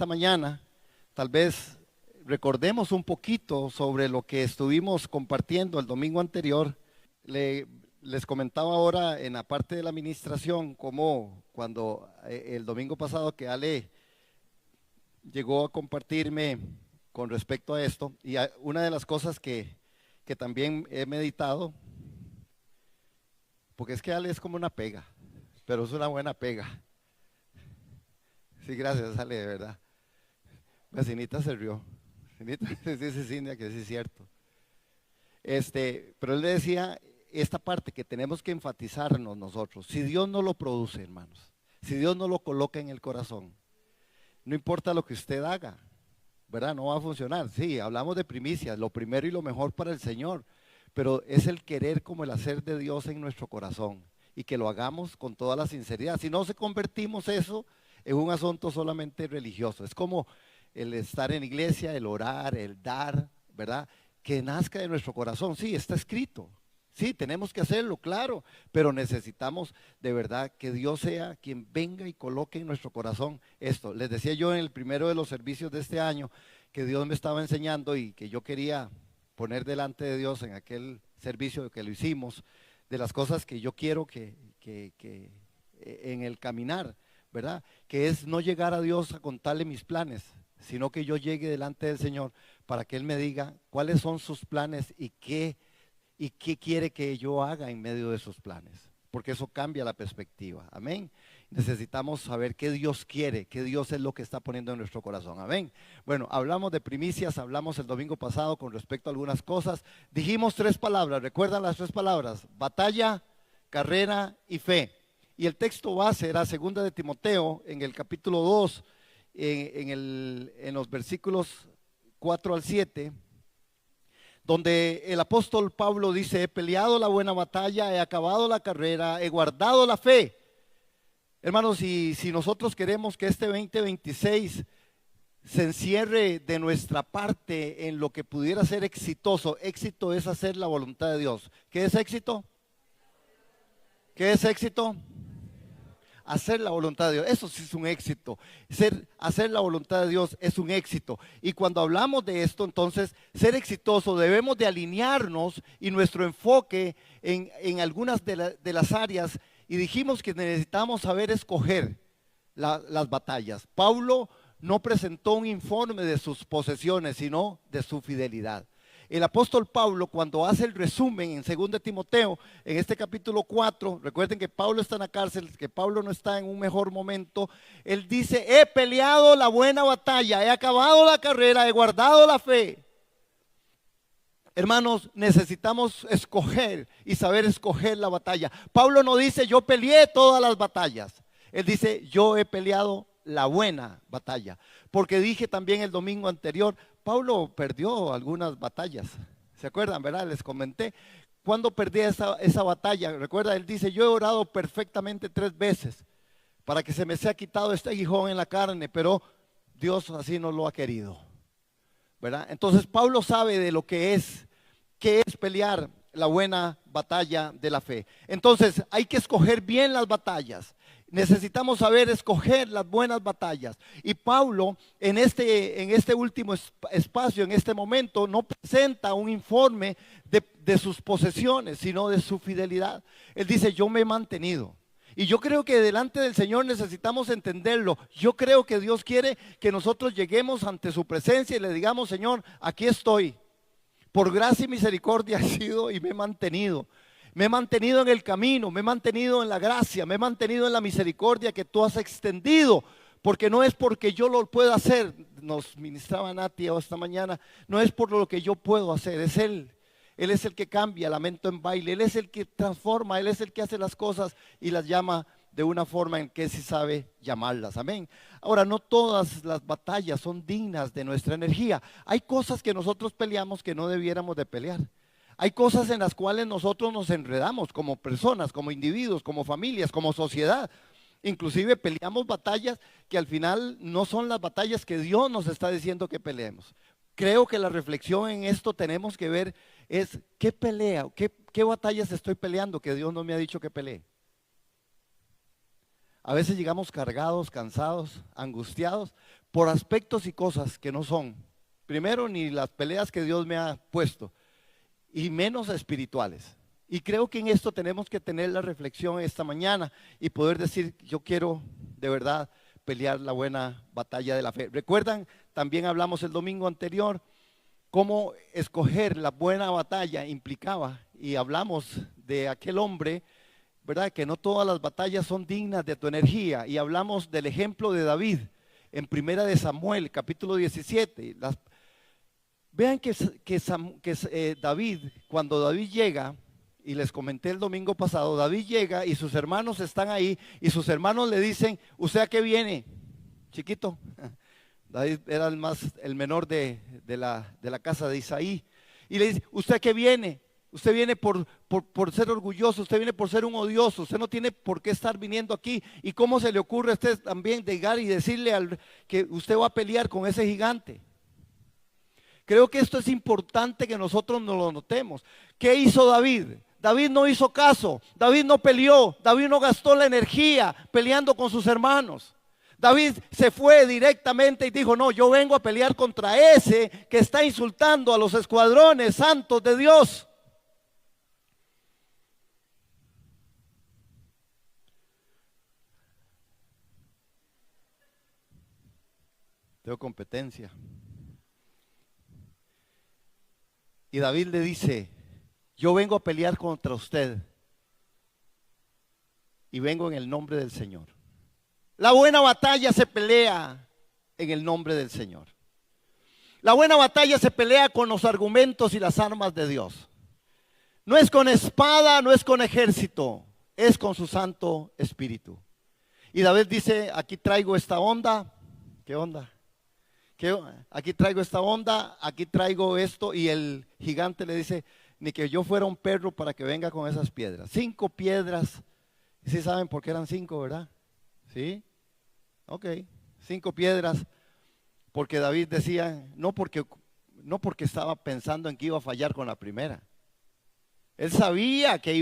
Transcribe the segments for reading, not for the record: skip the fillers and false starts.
esta mañana, tal vez recordemos un poquito sobre lo que estuvimos compartiendo el domingo anterior. Les comentaba ahora en la parte de la administración cómo cuando el domingo pasado que Ale llegó a compartirme con respecto a esto, y una de las cosas que también he meditado, porque es que Ale es como una pega, pero es una buena pega. Sí, gracias Ale, de verdad. Vecinita se rió. Dice Cintia que sí es cierto. Pero él le decía esta parte que tenemos que enfatizarnos nosotros. Si Dios no lo produce, hermanos, si Dios no lo coloca en el corazón, no importa lo que usted haga, ¿verdad? No va a funcionar. Sí, hablamos de primicias, lo primero y lo mejor para el Señor, pero es el querer como el hacer de Dios en nuestro corazón y que lo hagamos con toda la sinceridad. Si no se convertimos eso en un asunto solamente religioso, es como el estar en iglesia, el orar, el dar, ¿verdad? Que nazca de nuestro corazón. Sí, está escrito. Sí, tenemos que hacerlo, claro, pero necesitamos de verdad que Dios sea quien venga y coloque en nuestro corazón esto. Les decía yo en el primero de los servicios de este año que Dios me estaba enseñando y que yo quería poner delante de Dios en aquel servicio que lo hicimos, de las cosas que yo quiero que en el caminar, ¿verdad? Que es no llegar a Dios a contarle mis planes, sino que yo llegue delante del Señor para que Él me diga cuáles son sus planes y qué quiere que yo haga en medio de esos planes, porque eso cambia la perspectiva, amén. Necesitamos saber qué Dios quiere, qué Dios es lo que está poniendo en nuestro corazón, amén. Bueno, hablamos de primicias, hablamos el domingo pasado con respecto a algunas cosas, dijimos 3 palabras, ¿recuerdan las 3 palabras? Batalla, carrera y fe. Y el texto base era 2 de Timoteo, en el capítulo 2, en los versículos 4 al 7, donde el apóstol Pablo dice: he peleado la buena batalla, he acabado la carrera, he guardado la fe. Hermanos, y si nosotros queremos que este 2026 se encierre de nuestra parte en lo que pudiera ser exitoso, éxito es hacer la voluntad de Dios. ¿Qué es éxito? ¿Qué es éxito? Hacer la voluntad de Dios, eso sí es un éxito. Hacer la voluntad de Dios es un éxito. Y cuando hablamos de esto, entonces, ser exitoso, debemos de alinearnos y nuestro enfoque en algunas de las áreas. Y dijimos que necesitamos saber escoger las batallas. Pablo no presentó un informe de sus posesiones, sino de su fidelidad. El apóstol Pablo, cuando hace el resumen en 2 de Timoteo, en este capítulo 4, recuerden que Pablo está en la cárcel, que Pablo no está en un mejor momento, él dice: he peleado la buena batalla, he acabado la carrera, he guardado la fe. Hermanos, necesitamos escoger y saber escoger la batalla. Pablo no dice: yo peleé todas las batallas. Él dice: yo he peleado la buena batalla. Porque dije también el domingo anterior, Pablo perdió algunas batallas. ¿Se acuerdan, verdad? Les comenté. ¿Cuándo perdí esa batalla? Recuerda, él dice: yo he orado perfectamente 3 veces para que se me sea quitado este aguijón en la carne, pero Dios así no lo ha querido, ¿verdad? Entonces Pablo sabe de lo que es pelear la buena batalla de la fe. Entonces hay que escoger bien las batallas. Necesitamos saber escoger las buenas batallas. Y Pablo en este último espacio, en este momento, no presenta un informe de sus posesiones, sino de su fidelidad. Él dice: yo me he mantenido. Y yo creo que delante del Señor necesitamos entenderlo. Yo creo que Dios quiere que nosotros lleguemos ante su presencia y le digamos: Señor, aquí estoy. Por gracia y misericordia he sido y me he mantenido. Me he mantenido en el camino, me he mantenido en la gracia, me he mantenido en la misericordia que tú has extendido. Porque no es porque yo lo pueda hacer, nos ministraba Nati esta mañana, no es por lo que yo puedo hacer, es Él. Él es el que cambia lamento en baile, Él es el que transforma, Él es el que hace las cosas y las llama de una forma en que sí sabe llamarlas, amén. Ahora, no todas las batallas son dignas de nuestra energía. Hay cosas que nosotros peleamos que no debiéramos de pelear. Hay cosas en las cuales nosotros nos enredamos como personas, como individuos, como familias, como sociedad. Inclusive peleamos batallas que al final no son las batallas que Dios nos está diciendo que peleemos. Creo que la reflexión en esto tenemos que ver es qué pelea, qué batallas estoy peleando que Dios no me ha dicho que pelee. A veces llegamos cargados, cansados, angustiados por aspectos y cosas que no son. Primero, ni las peleas que Dios me ha puesto, y menos espirituales. Y creo que en esto tenemos que tener la reflexión esta mañana y poder decir, yo quiero de verdad pelear la buena batalla de la fe. ¿Recuerdan? También hablamos el domingo anterior cómo escoger la buena batalla implicaba, y hablamos de aquel hombre, ¿verdad? Que no todas las batallas son dignas de tu energía, y hablamos del ejemplo de David en Primera de Samuel, capítulo 17. Vean que David, cuando David llega, y les comenté el domingo pasado, David llega y sus hermanos están ahí, y sus hermanos le dicen, ¿usted a qué viene, chiquito? David era el menor de la casa de Isaí, y le dice, ¿usted a qué viene? Usted viene por ser orgulloso, usted viene por ser un odioso, usted no tiene por qué estar viniendo aquí. ¿Y cómo se le ocurre a usted también llegar y decirle que usted va a pelear con ese gigante? Creo que esto es importante que nosotros nos lo notemos. ¿Qué hizo David? David no hizo caso, David no peleó, David no gastó la energía peleando con sus hermanos. David se fue directamente y dijo, no, yo vengo a pelear contra ese que está insultando a los escuadrones santos de Dios. Tengo competencia. Y David le dice, yo vengo a pelear contra usted y vengo en el nombre del Señor. La buena batalla se pelea en el nombre del Señor. La buena batalla se pelea con los argumentos y las armas de Dios. No es con espada, no es con ejército, es con su Santo Espíritu. Y David dice, aquí traigo esta onda. ¿Qué onda? Aquí traigo esta onda, aquí traigo esto. Y el gigante le dice, ni que yo fuera un perro para que venga con esas piedras. 5 piedras. ¿Sí saben por qué eran 5, verdad? ¿Sí? Ok, 5 piedras. Porque David decía, no porque estaba pensando en que iba a fallar con la primera. Él sabía que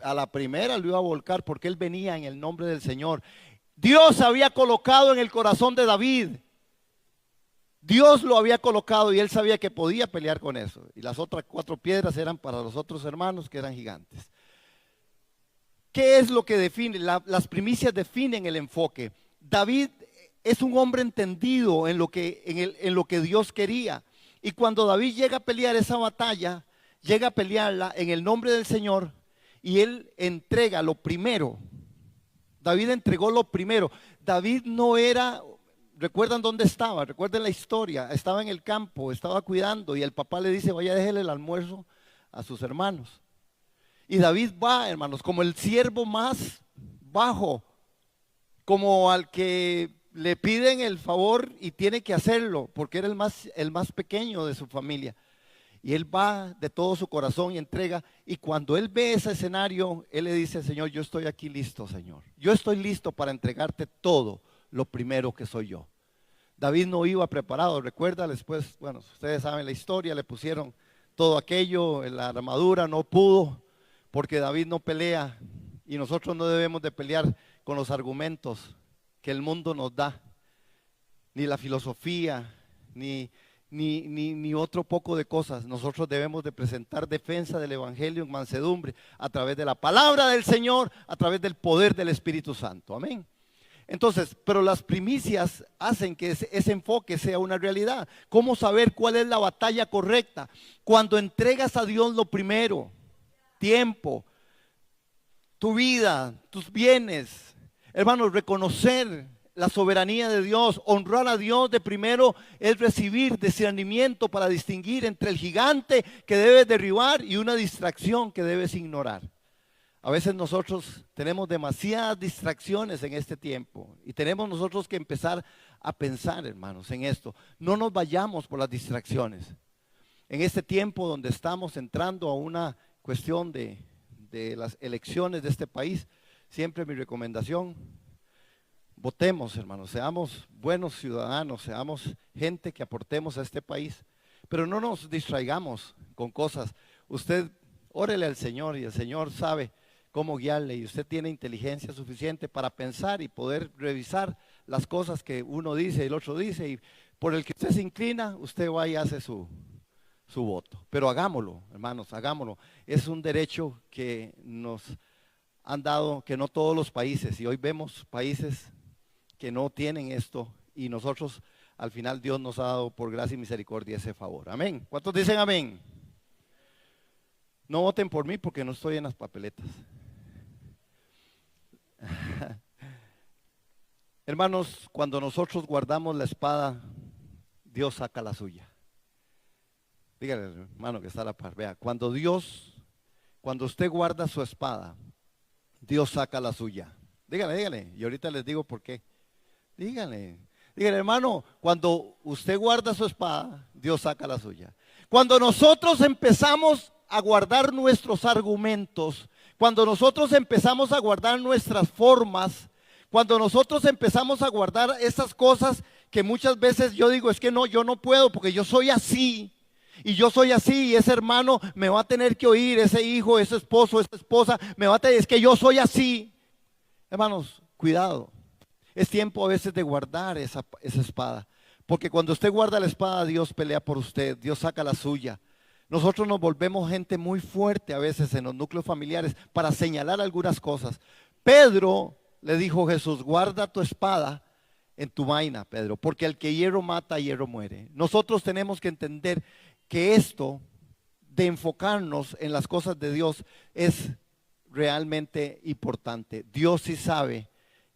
a la primera lo iba a volcar, porque él venía en el nombre del Señor. Dios había colocado en el corazón de David, Dios lo había colocado, y él sabía que podía pelear con eso. Y las otras 4 piedras eran para los otros hermanos que eran gigantes. ¿Qué es lo que define? Las primicias definen el enfoque. David es un hombre entendido en lo que Dios quería. Y cuando David llega a pelear esa batalla, llega a pelearla en el nombre del Señor, y él entrega lo primero. David entregó lo primero. David no era, ¿recuerdan dónde estaba? Recuerden la historia. Estaba en el campo, estaba cuidando, y el papá le dice, vaya, déjele el almuerzo a sus hermanos. Y David va, hermanos, como el siervo más bajo, como al que le piden el favor y tiene que hacerlo, porque era el más pequeño de su familia. Y él va de todo su corazón y entrega. Y cuando él ve ese escenario, él le dice, Señor, yo estoy aquí listo, Señor. Yo estoy listo para entregarte todo lo primero que soy yo. David no iba preparado, recuerda, después, bueno, ustedes saben la historia, le pusieron todo aquello, la armadura, no pudo, porque David no pelea, y nosotros no debemos de pelear con los argumentos que el mundo nos da, ni la filosofía, ni otro poco de cosas. Nosotros debemos de presentar defensa del evangelio en mansedumbre, a través de la palabra del Señor, a través del poder del Espíritu Santo. Amén. Entonces, pero las primicias hacen que ese enfoque sea una realidad. ¿Cómo saber cuál es la batalla correcta? Cuando entregas a Dios lo primero: tiempo, tu vida, tus bienes. Hermanos, reconocer la soberanía de Dios, honrar a Dios de primero, es recibir discernimiento para distinguir entre el gigante que debes derribar y una distracción que debes ignorar. A veces nosotros tenemos demasiadas distracciones en este tiempo, y tenemos nosotros que empezar a pensar, hermanos, en esto. No nos vayamos por las distracciones. En este tiempo donde estamos entrando a una cuestión de las elecciones de este país, siempre mi recomendación: votemos, hermanos, seamos buenos ciudadanos, seamos gente que aportemos a este país, pero no nos distraigamos con cosas. Usted órele al Señor, y el Señor sabe cómo guiarle, y usted tiene inteligencia suficiente para pensar y poder revisar las cosas que uno dice y el otro dice, y por el que usted se inclina, usted va y hace su voto. Pero hagámoslo, hermanos, hagámoslo. Es un derecho que nos han dado, que no todos los países, y hoy vemos países que no tienen esto, y nosotros al final Dios nos ha dado por gracia y misericordia ese favor. Amén. ¿Cuántos dicen amén? No voten por mí porque no estoy en las papeletas. Hermanos, cuando nosotros guardamos la espada, Dios saca la suya. Dígale, hermano, que está a la par. Vea, cuando usted guarda su espada, Dios saca la suya. Dígale, y ahorita les digo por qué. Dígale, hermano, cuando usted guarda su espada, Dios saca la suya. Cuando nosotros empezamos a guardar nuestros argumentos, cuando nosotros empezamos a guardar nuestras formas, cuando nosotros empezamos a guardar esas cosas que muchas veces yo digo, es que no, yo no puedo porque yo soy así. Y yo soy así, y ese hermano me va a tener que oír, ese hijo, ese esposo, esa esposa, me va a tener, es que yo soy así. Hermanos, cuidado. Es tiempo a veces de guardar esa espada. Porque cuando usted guarda la espada, Dios pelea por usted, Dios saca la suya. Nosotros nos volvemos gente muy fuerte a veces en los núcleos familiares para señalar algunas cosas. Pedro le dijo a Jesús, guarda tu espada en tu vaina, Pedro, porque el que hierro mata, hierro muere. Nosotros tenemos que entender que esto de enfocarnos en las cosas de Dios es realmente importante. Dios sí sabe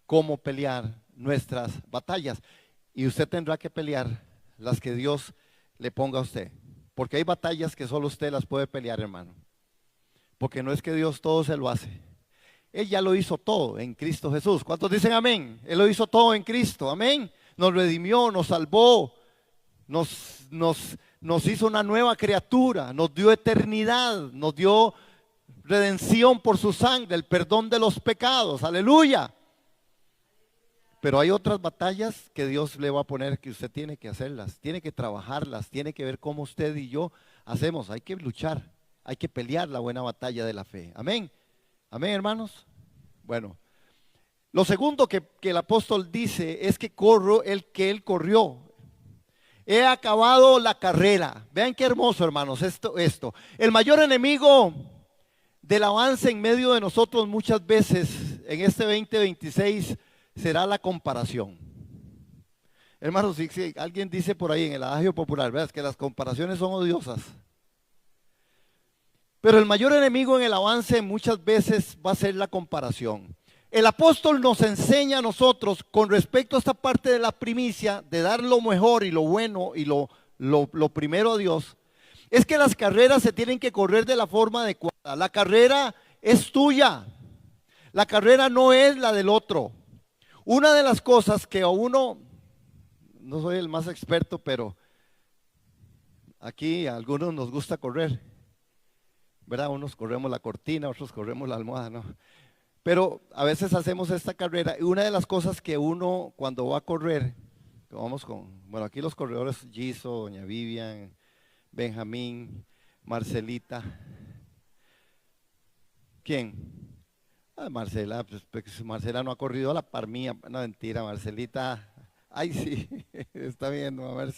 cómo pelear nuestras batallas, y usted tendrá que pelear las que Dios le ponga a usted, porque hay batallas que solo usted las puede pelear, hermano, porque no es que Dios todo se lo hace. Él ya lo hizo todo en Cristo Jesús. ¿Cuántos dicen amén? Él lo hizo todo en Cristo, amén. Nos redimió, nos salvó, nos hizo una nueva criatura, nos dio eternidad, nos dio redención por su sangre, el perdón de los pecados, aleluya. Pero hay otras batallas que Dios le va a poner que usted tiene que hacerlas, tiene que trabajarlas, tiene que ver cómo usted y yo hacemos. Hay que luchar, hay que pelear la buena batalla de la fe, amén. Amén, hermanos. Bueno, lo segundo que el apóstol dice es que él corrió. He acabado la carrera. Vean qué hermoso, hermanos, esto. El mayor enemigo del avance en medio de nosotros muchas veces en este 2026 será la comparación. Hermanos, si alguien dice por ahí en el adagio popular, ¿verdad?, que las comparaciones son odiosas. Pero el mayor enemigo en el avance muchas veces va a ser la comparación. El apóstol nos enseña a nosotros con respecto a esta parte de la primicia, de dar lo mejor y lo bueno y lo primero a Dios, es que las carreras se tienen que correr de la forma adecuada. La carrera es tuya, la carrera no es la del otro. Una de las cosas que a uno, no soy el más experto, pero aquí a algunos nos gusta correr, ¿verdad? Unos corremos la cortina, otros corremos la almohada, ¿no? Pero a veces hacemos esta carrera, y una de las cosas que uno cuando va a correr, bueno, aquí los corredores, Giso, doña Vivian, Benjamín, Marcelita. ¿Quién? Marcela, pues Marcela no ha corrido a la par mía, no, mentira, Marcelita, ay sí, está viendo, a ver.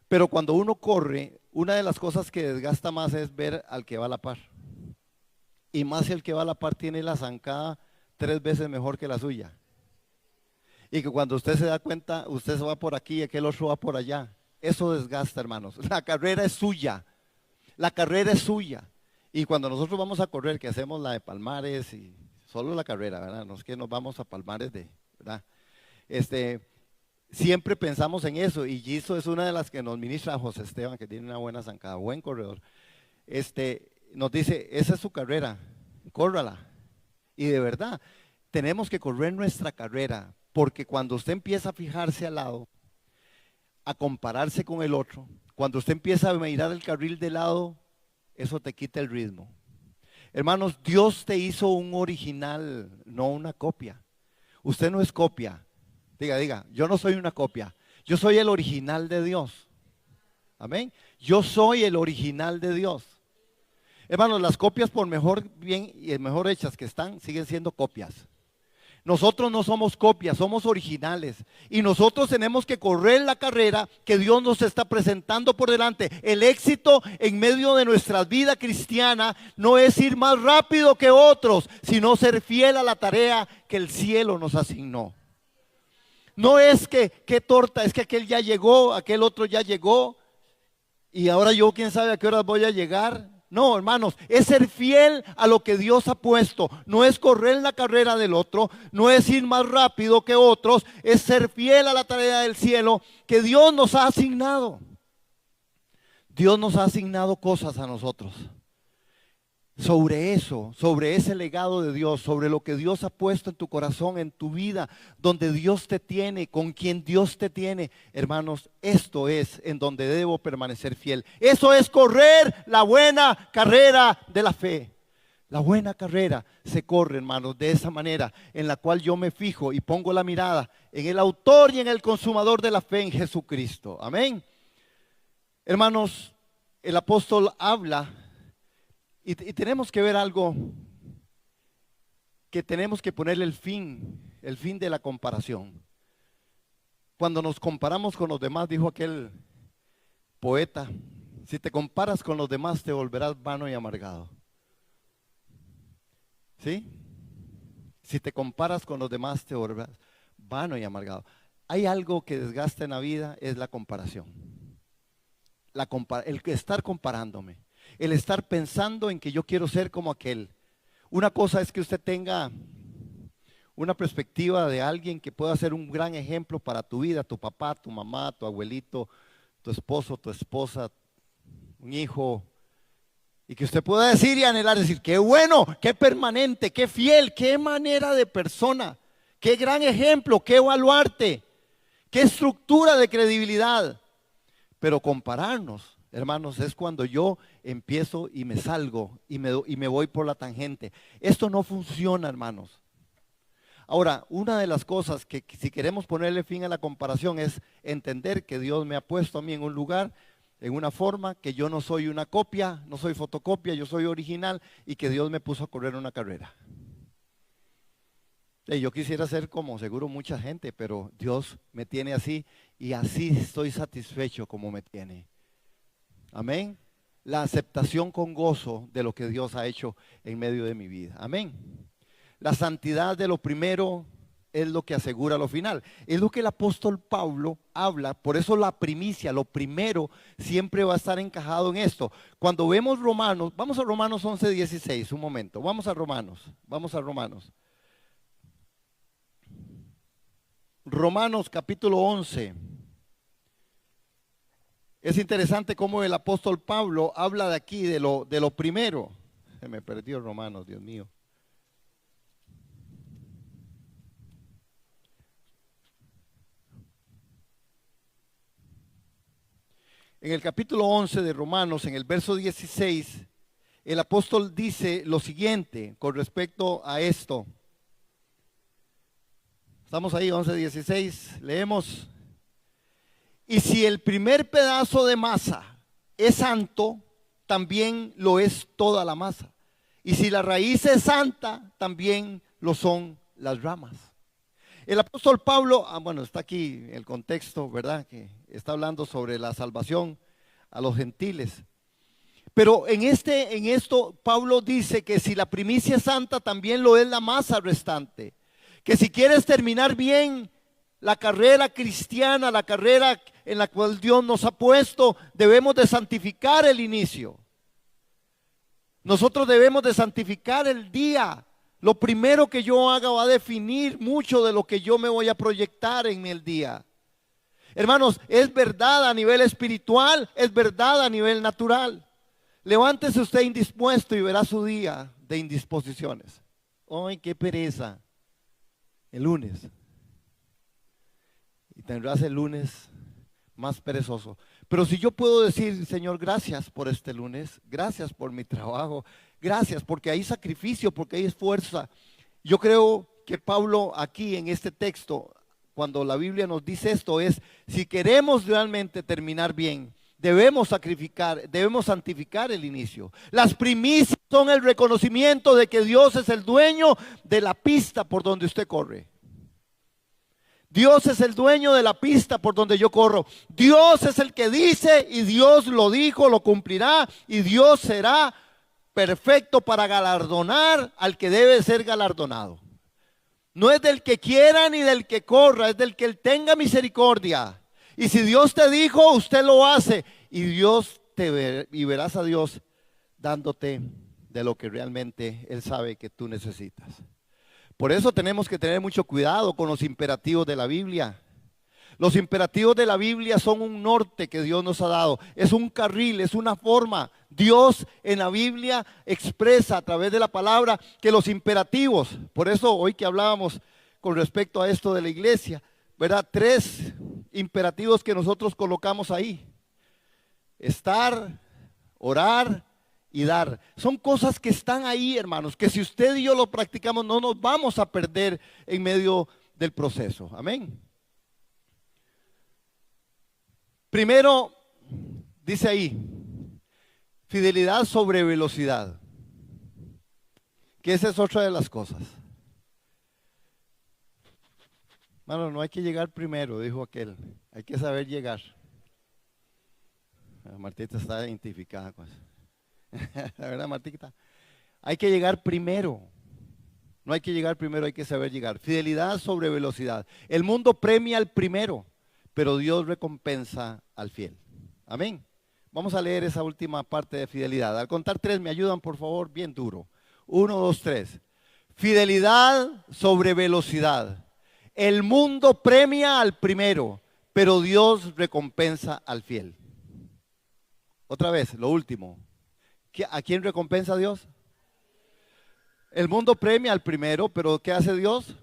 Pero cuando uno corre, una de las cosas que desgasta más es ver al que va a la par. Y más si el que va a la par tiene la zancada 3 veces mejor que la suya. Y que cuando usted se da cuenta, usted se va por aquí y aquel otro va por allá. Eso desgasta, hermanos. La carrera es suya. La carrera es suya. Y cuando nosotros vamos a correr, que hacemos la de Palmares y solo la carrera, ¿verdad? No es que nos vamos a Palmares ¿verdad? Siempre pensamos en eso, y Giso es una de las que nos ministra, José Esteban, que tiene una buena zancada, buen corredor. Nos dice, esa es su carrera, córrala. Y de verdad, tenemos que correr nuestra carrera, porque cuando usted empieza a fijarse al lado, a compararse con el otro, cuando usted empieza a mirar el carril de lado, eso te quita el ritmo. Hermanos, Dios te hizo un original, no una copia. Usted no es copia. Diga, yo no soy una copia. Yo soy el original de Dios. Amén. Yo soy el original de Dios. Hermanos, las copias por mejor bien y mejor hechas que están, siguen siendo copias. Nosotros no somos copias, somos originales. Y nosotros tenemos que correr la carrera que Dios nos está presentando por delante. El éxito en medio de nuestra vida cristiana no es ir más rápido que otros, sino ser fiel a la tarea que el cielo nos asignó. No es que, qué torta, es que aquel ya llegó, aquel otro ya llegó. Y ahora yo quién sabe a qué horas voy a llegar. No, hermanos, es ser fiel a lo que Dios ha puesto. No es correr la carrera del otro, no es ir más rápido que otros, es ser fiel a la tarea del cielo que Dios nos ha asignado. Dios nos ha asignado cosas a nosotros. Sobre eso, sobre ese legado de Dios, sobre lo que Dios ha puesto en tu corazón, en tu vida, donde Dios te tiene, con quien Dios te tiene, hermanos, esto es en donde debo permanecer fiel. Eso es correr la buena carrera de la fe. La buena carrera se corre, hermanos, de esa manera en la cual yo me fijo y pongo la mirada en el autor y en el consumador de la fe, en Jesucristo. Amén. Hermanos, el apóstol habla. Y tenemos que ver algo que tenemos que ponerle el fin de la comparación. Cuando nos comparamos con los demás, dijo aquel poeta, si te comparas con los demás te volverás vano y amargado. ¿Sí? Si te comparas con los demás te volverás vano y amargado. Hay algo que desgasta en la vida, es la comparación. El estar comparándome. El estar pensando en que yo quiero ser como aquel. Una cosa es que usted tenga una perspectiva de alguien que pueda ser un gran ejemplo para tu vida, tu papá, tu mamá, tu abuelito, tu esposo, tu esposa, un hijo, y que usted pueda decir y anhelar, decir, qué bueno, qué permanente, qué fiel, qué manera de persona, qué gran ejemplo, qué baluarte, qué estructura de credibilidad. Pero compararnos, hermanos, es cuando yo empiezo y me salgo y me voy por la tangente. Esto no funciona, hermanos. Ahora, una de las cosas que si queremos ponerle fin a la comparación es entender que Dios me ha puesto a mí en un lugar, en una forma, que yo no soy una copia, no soy fotocopia, yo soy original, y que Dios me puso a correr una carrera. Yo quisiera ser como seguro mucha gente, pero Dios me tiene así y así estoy satisfecho como me tiene. Amén. La aceptación con gozo de lo que Dios ha hecho en medio de mi vida. Amén. La santidad de lo primero es lo que asegura lo final. Es lo que el apóstol Pablo habla. Por eso la primicia, lo primero, siempre va a estar encajado en esto. Cuando vemos Romanos, vamos a Romanos 11:16, un momento. Vamos a Romanos. Romanos capítulo 11. Es interesante cómo el apóstol Pablo habla de aquí, de lo primero. Se me perdió Romanos, Dios mío. En el capítulo 11 de Romanos, en el verso 16, el apóstol dice lo siguiente con respecto a esto. Estamos ahí, 11:16, leemos. Y si el primer pedazo de masa es santo, también lo es toda la masa. Y si la raíz es santa, también lo son las ramas. El apóstol Pablo, bueno, está aquí el contexto, ¿verdad? Que está hablando sobre la salvación a los gentiles. Pero en esto Pablo dice que si la primicia es santa, también lo es la masa restante. Que si quieres terminar bien la carrera cristiana, la carrera en la cual Dios nos ha puesto, debemos de santificar el inicio. Nosotros debemos de santificar el día. Lo primero que yo haga va a definir mucho de lo que yo me voy a proyectar en el día. Hermanos, es verdad a nivel espiritual, es verdad a nivel natural. Levántese usted indispuesto y verá su día de indisposiciones. ¡Ay, qué pereza! El lunes. Y tendrás el lunes más perezoso. Pero si yo puedo decir, Señor, gracias por este lunes, gracias por mi trabajo, gracias porque hay sacrificio, porque hay esfuerzo. Yo creo que Pablo aquí en este texto, cuando la Biblia nos dice esto, es si queremos realmente terminar bien, debemos sacrificar, debemos santificar el inicio. Las primicias son el reconocimiento de que Dios es el dueño de la pista por donde usted corre. Dios es el dueño de la pista por donde yo corro. Dios es el que dice y Dios lo dijo, lo cumplirá y Dios será perfecto para galardonar al que debe ser galardonado. No es del que quiera ni del que corra, es del que Él tenga misericordia. Y si Dios te dijo, usted lo hace y Dios te ve, y verás a Dios dándote de lo que realmente Él sabe que tú necesitas. Por eso tenemos que tener mucho cuidado con los imperativos de la Biblia. Los imperativos de la Biblia son un norte que Dios nos ha dado. Es un carril, es una forma. Dios en la Biblia expresa a través de la palabra que los imperativos, por eso hoy que hablábamos con respecto a esto de la iglesia, ¿verdad? 3 imperativos que nosotros colocamos ahí. Estar, orar y dar. Son cosas que están ahí, hermanos, que si usted y yo lo practicamos no nos vamos a perder en medio del proceso. Amén. Primero, dice ahí, fidelidad sobre velocidad. Que esa es otra de las cosas. Bueno, no hay que llegar primero, dijo aquel. Hay que saber llegar. Martita está identificada con eso. La verdad, Martita. Hay que llegar primero. No hay que llegar primero, hay que saber llegar. Fidelidad sobre velocidad. El mundo premia al primero, pero Dios recompensa al fiel. Amén. Vamos a leer esa última parte de fidelidad. Al contar 3, me ayudan por favor, bien duro. 1, 2, 3. Fidelidad sobre velocidad. El mundo premia al primero, pero Dios recompensa al fiel. Otra vez, lo último. ¿A quién recompensa Dios? El mundo premia al primero, pero ¿qué hace Dios?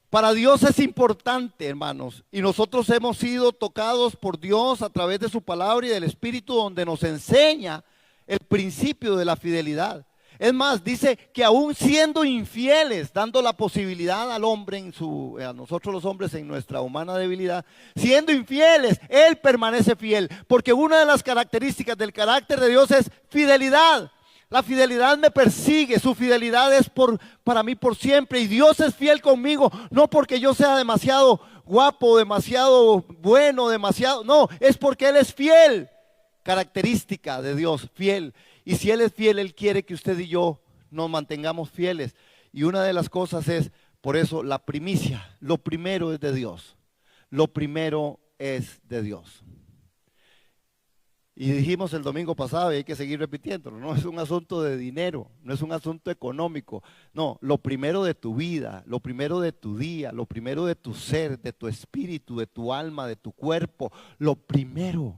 Para Dios es importante, hermanos, y nosotros hemos sido tocados por Dios a través de su palabra y del Espíritu, donde nos enseña el principio de la fidelidad. Es más, dice que aún siendo infieles, dando la posibilidad al hombre, a nosotros los hombres en nuestra humana debilidad, siendo infieles, Él permanece fiel, porque una de las características del carácter de Dios es fidelidad. La fidelidad me persigue, su fidelidad es para mí por siempre, y Dios es fiel conmigo, no porque yo sea demasiado guapo, demasiado bueno, no, es porque Él es fiel. Característica de Dios, fiel. Y si Él es fiel, Él quiere que usted y yo nos mantengamos fieles. Y una de las cosas es, por eso, la primicia. Lo primero es de Dios. Lo primero es de Dios. Y dijimos el domingo pasado, y hay que seguir repitiéndolo, no es un asunto de dinero, no es un asunto económico. No, lo primero de tu vida, lo primero de tu día, lo primero de tu ser, de tu espíritu, de tu alma, de tu cuerpo, lo primero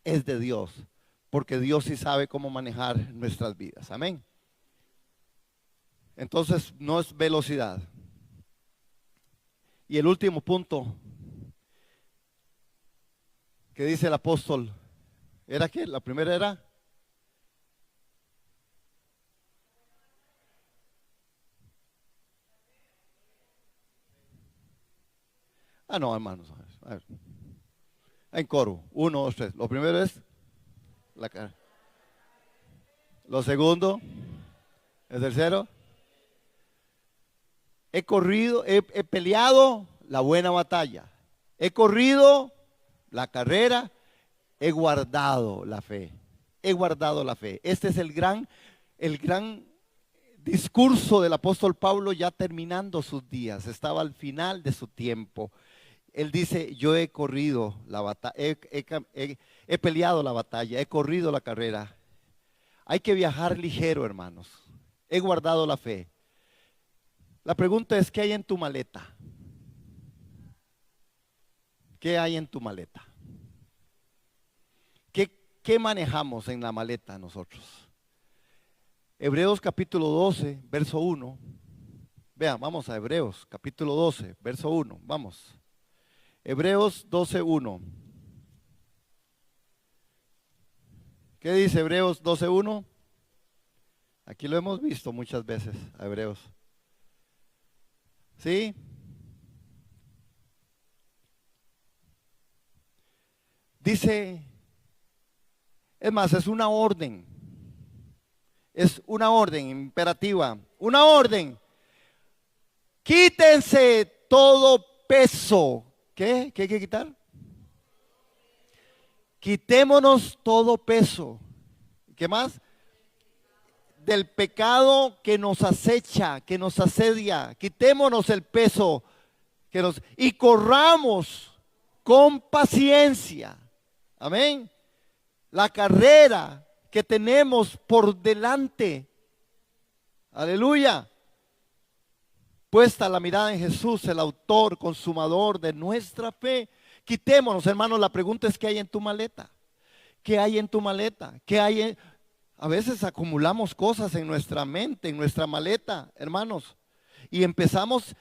es de Dios, porque Dios sí sabe cómo manejar nuestras vidas. Amén. Entonces no es velocidad. Y el último punto que dice el apóstol, ¿era qué? La primera era no, hermanos, a ver. En coro, 1, 2, 3. Lo primero es la cara. Lo segundo, el tercero, he corrido, he peleado la buena batalla. He corrido la carrera, he guardado la fe. He guardado la fe. Este es el gran discurso del apóstol Pablo ya terminando sus días. Estaba al final de su tiempo. Él dice, yo he corrido la batalla, he peleado la batalla, he corrido la carrera. Hay que viajar ligero, hermanos. He guardado la fe. La pregunta es, ¿qué hay en tu maleta? ¿Qué hay en tu maleta? ¿Qué manejamos en la maleta nosotros? Hebreos capítulo 12, verso 1. Vean, vamos a Hebreos capítulo 12, verso 1. Vamos. Hebreos 12, 1. ¿Qué dice Hebreos 12, 1? Aquí lo hemos visto muchas veces, a Hebreos. ¿Sí? Dice, es más, es una orden. Es una orden imperativa. Una orden. Quítense todo peso. ¿Qué? ¿Qué hay que quitar? Quitémonos todo peso. ¿Qué más? Del pecado que nos acecha, que nos asedia. Quitémonos el peso y corramos con paciencia. Amén. La carrera que tenemos por delante. Aleluya. Puesta la mirada en Jesús, el autor, consumador de nuestra fe. Quitémonos, hermanos. La pregunta es: ¿qué hay en tu maleta? ¿Qué hay en tu maleta? ¿Qué hay en... A veces acumulamos cosas en nuestra mente, en nuestra maleta, hermanos, y empezamos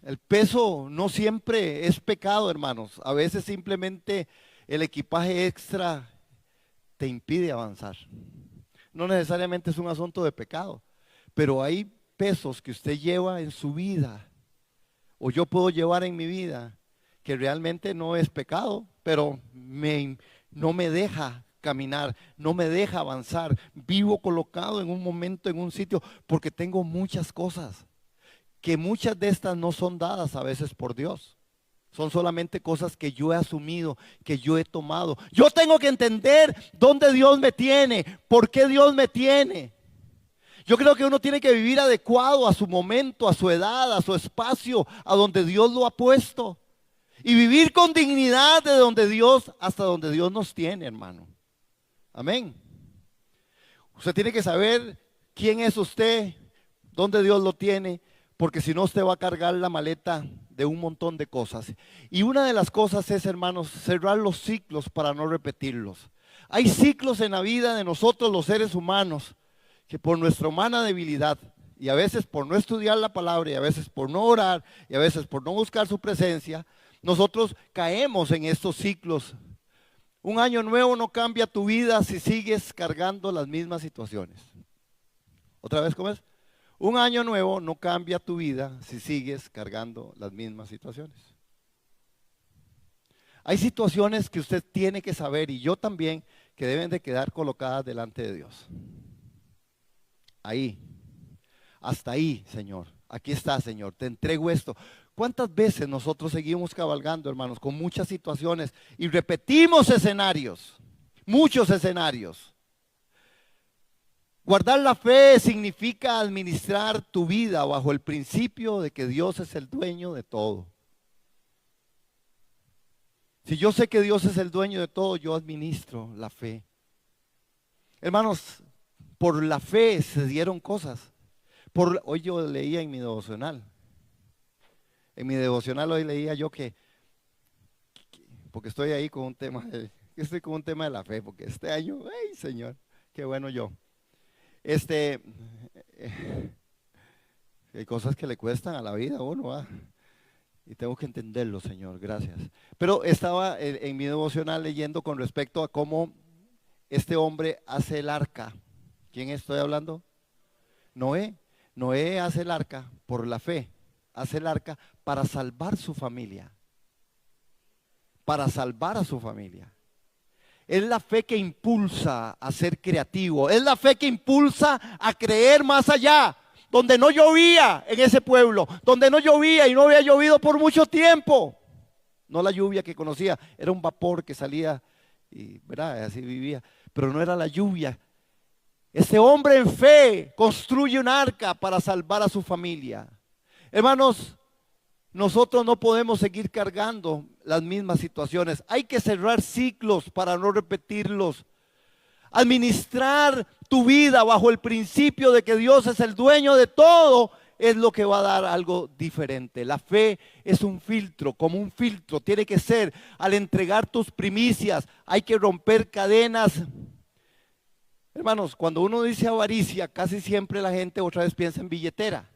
el peso no siempre es pecado, hermanos. A veces simplemente el equipaje extra te impide avanzar. No necesariamente es un asunto de pecado, pero hay pesos que usted lleva en su vida, o yo puedo llevar en mi vida, que realmente no es pecado, pero no me deja caminar, no me deja avanzar. Vivo colocado en un momento, en un sitio, porque tengo muchas cosas, que muchas de estas no son dadas a veces por Dios. Son solamente cosas que yo he asumido, que yo he tomado. Yo tengo que entender dónde Dios me tiene, por qué Dios me tiene. Yo creo que uno tiene que vivir adecuado a su momento, a su edad, a su espacio, a donde Dios lo ha puesto. Y vivir con dignidad de donde Dios, hasta donde Dios nos tiene, hermano. Amén. Usted tiene que saber quién es usted, dónde Dios lo tiene, porque si no usted va a cargar la maleta de un montón de cosas. Y una de las cosas es, hermanos, cerrar los ciclos para no repetirlos. Hay ciclos en la vida de nosotros los seres humanos que por nuestra humana debilidad, y a veces por no estudiar la palabra, y a veces por no orar, y a veces por no buscar su presencia, nosotros caemos en estos ciclos. Un año nuevo no cambia tu vida si sigues cargando las mismas situaciones. ¿Otra vez cómo es? Un año nuevo no cambia tu vida si sigues cargando las mismas situaciones. Hay situaciones que usted tiene que saber, y yo también, que deben de quedar colocadas delante de Dios. Ahí, hasta ahí, Señor. Aquí está, Señor, te entrego esto. ¿Cuántas veces nosotros seguimos cabalgando, hermanos, con muchas situaciones y repetimos escenarios, muchos escenarios? Guardar la fe significa administrar tu vida bajo el principio de que Dios es el dueño de todo. Si yo sé que Dios es el dueño de todo, yo administro la fe. Hermanos, por la fe se dieron cosas. Hoy yo leía en mi devocional. En mi devocional hoy leía yo porque estoy ahí con un tema, estoy con un tema de la fe, porque este año, ¡ay, Señor! ¡Qué bueno yo! Hay cosas que le cuestan a la vida a uno, ¿va? Y tengo que entenderlo, Señor, gracias. Pero estaba en mi devocional leyendo con respecto a cómo este hombre hace el arca. ¿Quién estoy hablando? Noé. Noé hace el arca por la fe. Hace el arca para salvar su familia. Para salvar a su familia. Es la fe que impulsa a ser creativo. Es la fe que impulsa a creer más allá. Donde no llovía en ese pueblo. Donde no llovía y no había llovido por mucho tiempo. No la lluvia que conocía. Era un vapor que salía y, ¿verdad? Así vivía. Pero no era la lluvia. Este hombre en fe construye un arca para salvar a su familia. Hermanos, nosotros no podemos seguir cargando las mismas situaciones. Hay que cerrar ciclos para no repetirlos. Administrar tu vida bajo el principio de que Dios es el dueño de todo es lo que va a dar algo diferente. La fe es un filtro, como un filtro tiene que ser. Al entregar tus primicias hay que romper cadenas. Hermanos, cuando uno dice avaricia, casi siempre la gente otra vez piensa en billetera.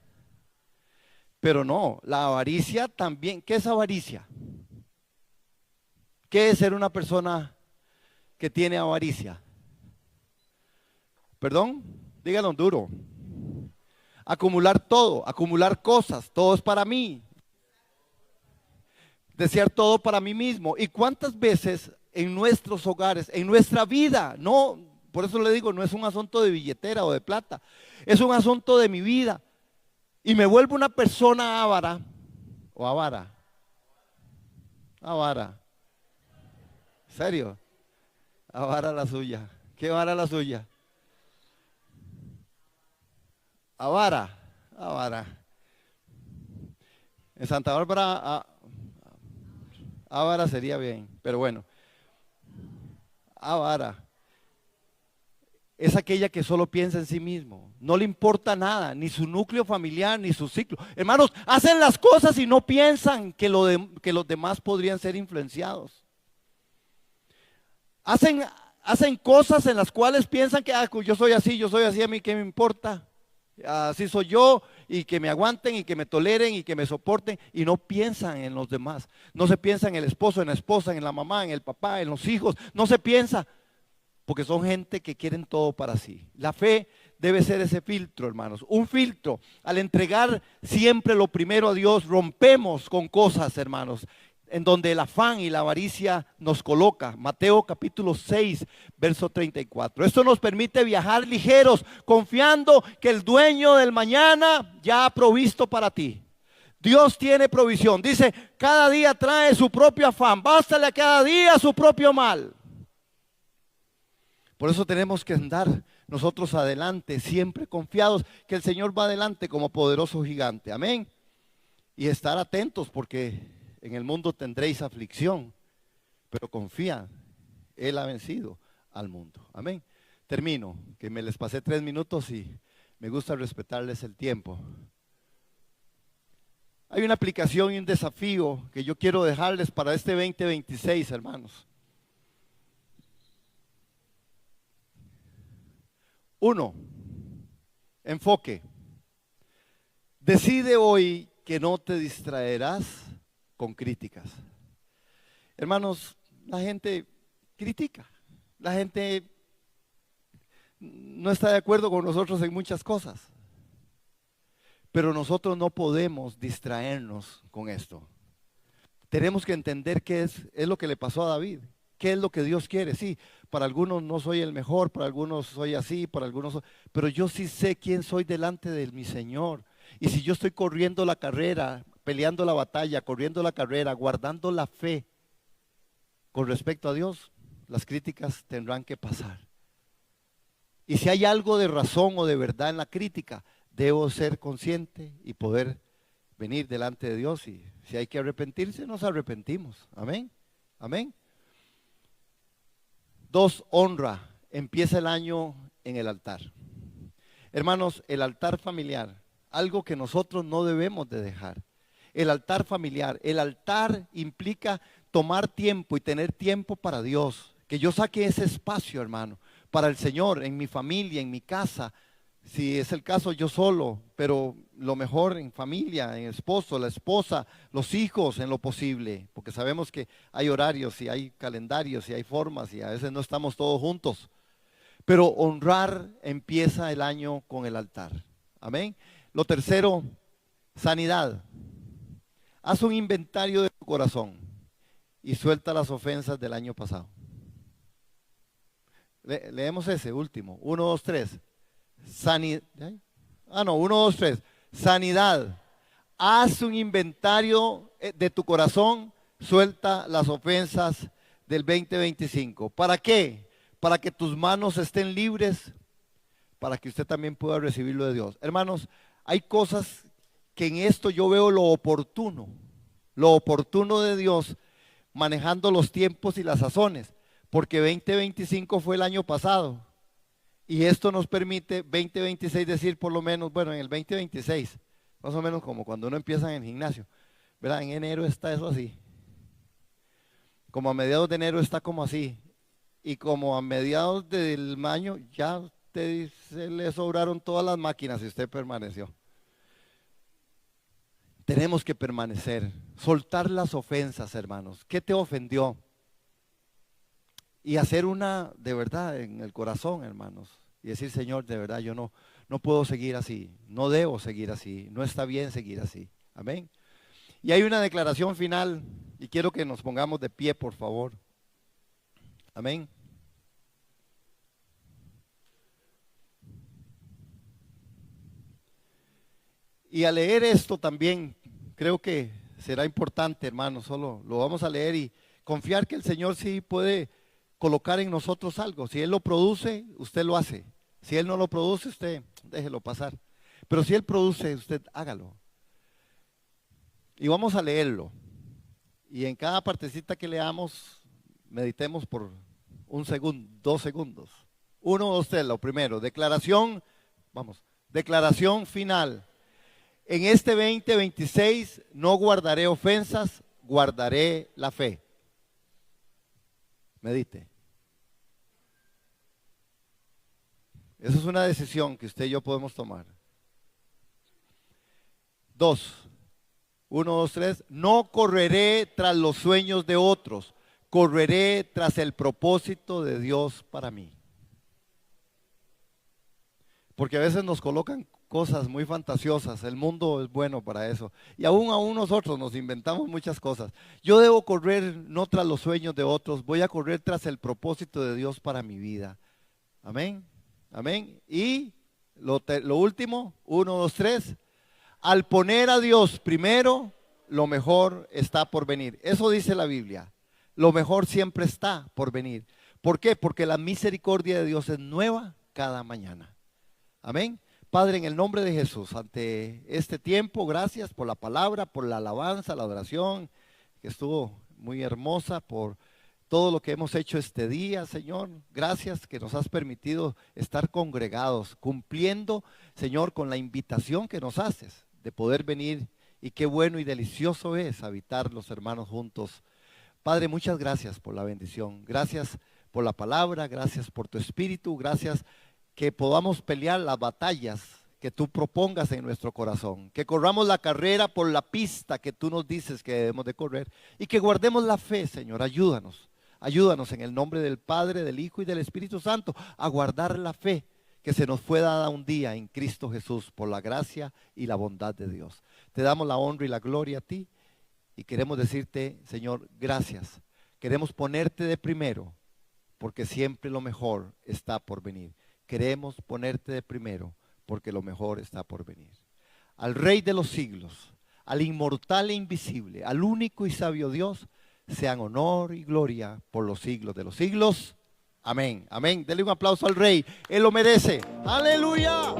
Pero no, la avaricia también. ¿Qué es avaricia? ¿Qué es ser una persona que tiene avaricia? Perdón, díganlo duro. Acumular todo, acumular cosas, todo es para mí. desear todo para mí mismo. ¿Y cuántas veces en nuestros hogares, en nuestra vida, no, por eso le digo, no es un asunto de billetera o de plata, es un asunto de mi vida? Y me vuelvo una persona avara, o avara, avara, ¿serio? Avara la suya. ¿Qué vara la suya? Avara, avara. En Santa Bárbara, avara sería bien, pero bueno, avara es aquella que solo piensa en sí mismo, no le importa nada, ni su núcleo familiar, ni su ciclo. Hermanos, hacen las cosas y no piensan que los demás podrían ser influenciados. Hacen cosas en las cuales piensan que yo soy así, a mí qué me importa, así soy yo, y que me aguanten y que me toleren y que me soporten, y no piensan en los demás. No se piensa en el esposo, en la esposa, en la mamá, en el papá, en los hijos, no se piensa, porque son gente que quieren todo para sí. La fe debe ser ese filtro, hermanos, un filtro. Al entregar siempre lo primero a Dios, rompemos con cosas, hermanos, en donde el afán y la avaricia nos coloca. Mateo capítulo 6, verso 34. Esto nos permite viajar ligeros, confiando que el dueño del mañana ya ha provisto para ti. Dios tiene provisión. Dice, cada día trae su propio afán, bástale a cada día su propio mal. Por eso tenemos que andar nosotros adelante, siempre confiados que el Señor va adelante como poderoso gigante. Amén. Y estar atentos, porque en el mundo tendréis aflicción, pero confía, Él ha vencido al mundo. Amén. Termino, que me les pasé 3 minutos y me gusta respetarles el tiempo. Hay una aplicación y un desafío que yo quiero dejarles para este 2026, hermanos. 1, enfoque. Decide hoy que no te distraerás con críticas. Hermanos, la gente critica, la gente no está de acuerdo con nosotros en muchas cosas, pero nosotros no podemos distraernos con esto. Tenemos que entender qué es lo que le pasó a David, qué es lo que Dios quiere. Sí, para algunos no soy el mejor, para algunos soy así, para algunos pero yo sí sé quién soy delante de mi Señor. Y si yo estoy corriendo la carrera, peleando la batalla, corriendo la carrera, guardando la fe con respecto a Dios, las críticas tendrán que pasar. Y si hay algo de razón o de verdad en la crítica, debo ser consciente y poder venir delante de Dios. Y si hay que arrepentirse, nos arrepentimos. Amén. Amén. 2, honra. Empieza el año en el altar. Hermanos, el altar familiar, algo que nosotros no debemos de dejar. El altar familiar, el altar implica tomar tiempo y tener tiempo para Dios. Que yo saque ese espacio, hermano, para el Señor, en mi familia, en mi casa. Si es el caso, yo solo, pero lo mejor en familia, en el esposo, la esposa, los hijos, en lo posible. Porque sabemos que hay horarios y hay calendarios y hay formas y a veces no estamos todos juntos. Pero honrar empieza el año con el altar. Amén. Lo tercero, sanidad. Haz un inventario de tu corazón y suelta las ofensas del año pasado. Leemos ese último. 1, 2, 3. Sanidad. 1, 2, 3. Sanidad. Haz un inventario de tu corazón, suelta las ofensas del 2025. ¿Para qué? Para que tus manos estén libres, para que usted también pueda recibirlo de Dios. Hermanos, hay cosas que en esto yo veo lo oportuno de Dios, manejando los tiempos y las sazones, porque 2025 fue el año pasado, y esto nos permite 2026 decir por lo menos, bueno, en el 2026, más o menos como cuando uno empieza en el gimnasio, ¿verdad? En enero está eso así, como a mediados de enero está como así, y como a mediados del año ya se le sobraron todas las máquinas y usted permaneció. Tenemos que permanecer, soltar las ofensas, hermanos. ¿Qué te ofendió? Y hacer una de verdad en el corazón, hermanos. Y decir, Señor, de verdad yo no puedo seguir así, no debo seguir así, no está bien seguir así. Amén. Y hay una declaración final, Y quiero que nos pongamos de pie, por favor. Amén. Y al leer esto también, creo que será importante, hermano, solo lo vamos a leer y confiar que el Señor sí puede colocar en nosotros algo. Si Él lo produce, usted lo hace. Si Él no lo produce, usted déjelo pasar. Pero si Él produce, usted hágalo. Y vamos a leerlo. Y en cada partecita que leamos, meditemos por 1 segundo, 2 segundos. 1, 2, 3, lo primero. Declaración, vamos, declaración final. En este 2026 no guardaré ofensas, guardaré la fe. Medite. Esa es una decisión que usted y yo podemos tomar. 2, 1, 2, 3. No correré tras los sueños de otros, correré tras el propósito de Dios para mí. Porque a veces nos colocan cosas muy fantasiosas, el mundo es bueno para eso. Y aún nosotros nos inventamos muchas cosas. Yo debo correr no tras los sueños de otros, voy a correr tras el propósito de Dios para mi vida. Amén, amén. Y lo último, 1, 2, 3. Al poner a Dios primero, lo mejor está por venir. Eso dice la Biblia. Lo mejor siempre está por venir. ¿Por qué? Porque la misericordia de Dios es nueva cada mañana. Amén. Padre, en el nombre de Jesús, ante este tiempo, gracias por la palabra, por la alabanza, la adoración, que estuvo muy hermosa, por todo lo que hemos hecho este día, Señor. Gracias que nos has permitido estar congregados, cumpliendo, Señor, con la invitación que nos haces de poder venir. Y qué bueno y delicioso es habitar los hermanos juntos. Padre, muchas gracias por la bendición. Gracias por la palabra, gracias por tu espíritu, gracias que podamos pelear las batallas que tú propongas en nuestro corazón, que corramos la carrera por la pista que tú nos dices que debemos de correr y que guardemos la fe, Señor. Ayúdanos en el nombre del Padre, del Hijo y del Espíritu Santo a guardar la fe que se nos fue dada un día en Cristo Jesús por la gracia y la bondad de Dios. Te damos la honra y la gloria a ti y queremos decirte, Señor, gracias. Queremos ponerte de primero porque siempre lo mejor está por venir. Queremos ponerte de primero porque lo mejor está por venir. Al Rey de los siglos, al inmortal e invisible, al único y sabio Dios, sean honor y gloria por los siglos de los siglos. Amén, amén. Dele un aplauso al Rey, Él lo merece. Aleluya.